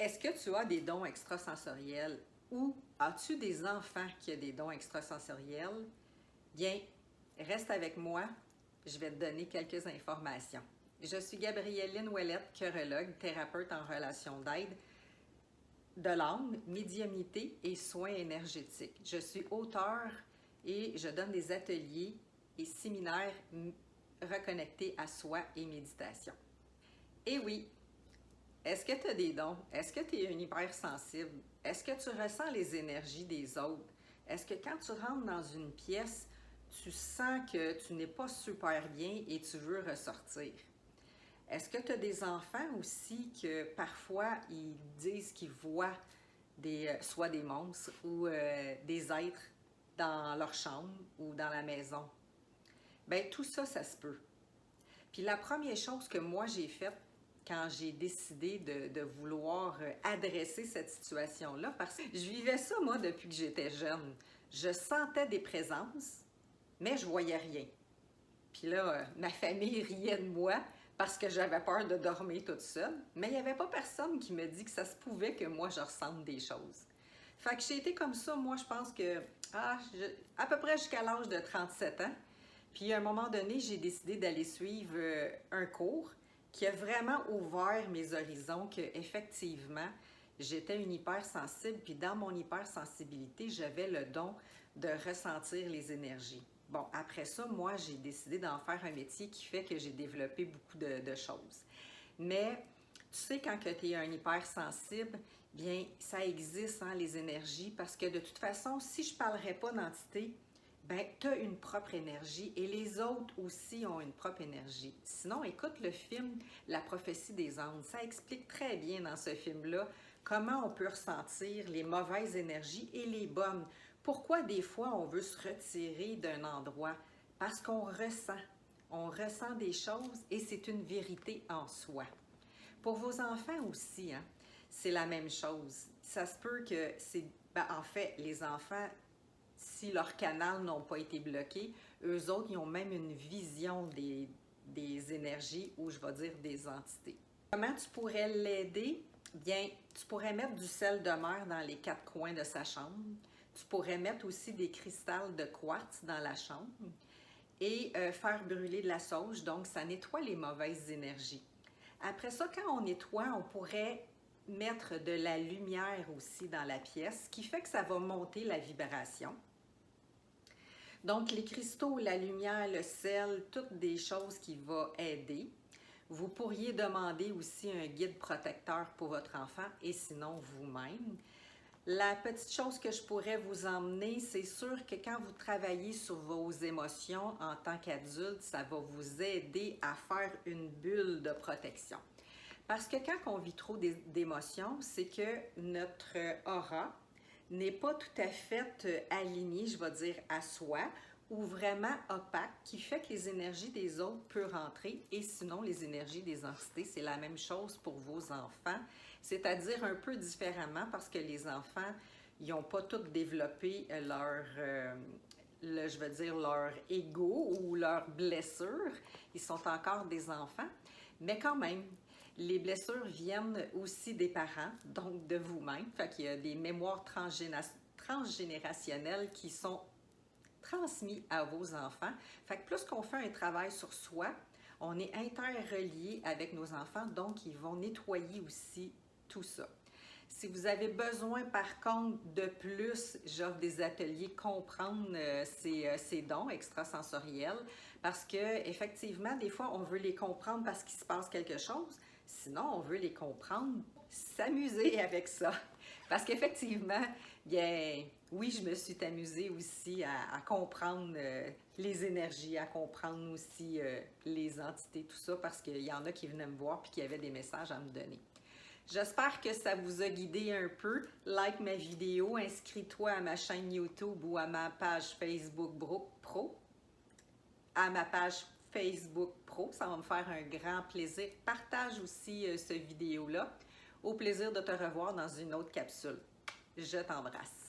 Est-ce que tu as des dons extrasensoriels ou as-tu des enfants qui ont des dons extrasensoriels? Bien, reste avec moi, je vais te donner quelques informations. Je suis Gabrieline Ouellette, chirologue, thérapeute en relation d'aide de l'âme, médiumnité et soins énergétiques. Je suis auteure et je donne des ateliers et séminaires reconnectés à soi et méditation. Et oui, est-ce que tu as des dons? Est-ce que tu es un hypersensible? Est-ce que tu ressens les énergies des autres? Est-ce que quand tu rentres dans une pièce, tu sens que tu n'es pas super bien et tu veux ressortir? Est-ce que tu as des enfants aussi que parfois ils disent qu'ils voient soit des monstres ou des êtres dans leur chambre ou dans la maison? Bien, tout ça, ça se peut. Puis la première chose que moi j'ai faite quand j'ai décidé de vouloir adresser cette situation-là, parce que je vivais ça, moi, depuis que j'étais jeune. Je sentais des présences, mais je voyais rien. Puis là, ma famille riait de moi parce que j'avais peur de dormir toute seule, mais il n'y avait pas personne qui me dit que ça se pouvait que moi, je ressente des choses. Fait que j'ai été comme ça, moi, je pense que à peu près jusqu'à l'âge de 37 ans. Puis à un moment donné, j'ai décidé d'aller suivre un cours qui a vraiment ouvert mes horizons, que effectivement, j'étais une hypersensible, puis dans mon hypersensibilité, j'avais le don de ressentir les énergies. Bon, après ça, moi, j'ai décidé d'en faire un métier qui fait que j'ai développé beaucoup de choses. Mais tu sais, quand tu es un hypersensible, bien, ça existe, hein, les énergies, parce que de toute façon, si je ne parlerais pas d'entité, ben, tu as une propre énergie et les autres aussi ont une propre énergie. Sinon, écoute le film La prophétie des anges. Ça explique très bien dans ce film-là comment on peut ressentir les mauvaises énergies et les bonnes. Pourquoi des fois on veut se retirer d'un endroit? Parce qu'on ressent. On ressent des choses et c'est une vérité en soi. Pour vos enfants aussi, hein, c'est la même chose. Ça se peut que en fait, les enfants, si leurs canaux n'ont pas été bloqués, eux autres, ils ont même une vision des énergies ou je vais dire des entités. Comment tu pourrais l'aider? Bien, tu pourrais mettre du sel de mer dans les 4 coins de sa chambre. Tu pourrais mettre aussi des cristals de quartz dans la chambre et faire brûler de la sauge, donc ça nettoie les mauvaises énergies. Après ça, quand on nettoie, on pourrait mettre de la lumière aussi dans la pièce, ce qui fait que ça va monter la vibration. Donc, les cristaux, la lumière, le sel, toutes des choses qui vont aider. Vous pourriez demander aussi un guide protecteur pour votre enfant et sinon vous-même. La petite chose que je pourrais vous emmener, c'est sûr que quand vous travaillez sur vos émotions en tant qu'adulte, ça va vous aider à faire une bulle de protection. Parce que quand on vit trop d'émotions, c'est que notre aura n'est pas tout à fait alignée, je vais dire, à soi, ou vraiment opaque, qui fait que les énergies des autres peuvent rentrer, et sinon les énergies des entités, c'est la même chose pour vos enfants, c'est-à-dire un peu différemment parce que les enfants, ils n'ont pas tous développé je veux dire, leur ego ou leur blessure. Ils sont encore des enfants, mais quand même, les blessures viennent aussi des parents, donc de vous-même. Fait qu'il y a des mémoires transgénérationnelles qui sont transmises à vos enfants. Fait que plus qu'on fait un travail sur soi, on est interrelié avec nos enfants, donc ils vont nettoyer aussi tout ça. Si vous avez besoin, par contre, de plus, j'offre des ateliers comprendre ces dons extrasensoriels parce que effectivement, des fois, on veut les comprendre parce qu'il se passe quelque chose. Sinon, on veut les comprendre, s'amuser avec ça. Parce qu'effectivement, bien, oui, je me suis amusée aussi à comprendre les énergies, à comprendre aussi les entités, tout ça, parce qu'il y en a qui venaient me voir et qui avaient des messages à me donner. J'espère que ça vous a guidé un peu. Like ma vidéo, inscris-toi à ma chaîne YouTube ou à ma page Facebook Pro. Ça va me faire un grand plaisir. Partage aussi cette vidéo-là. Au plaisir de te revoir dans une autre capsule. Je t'embrasse.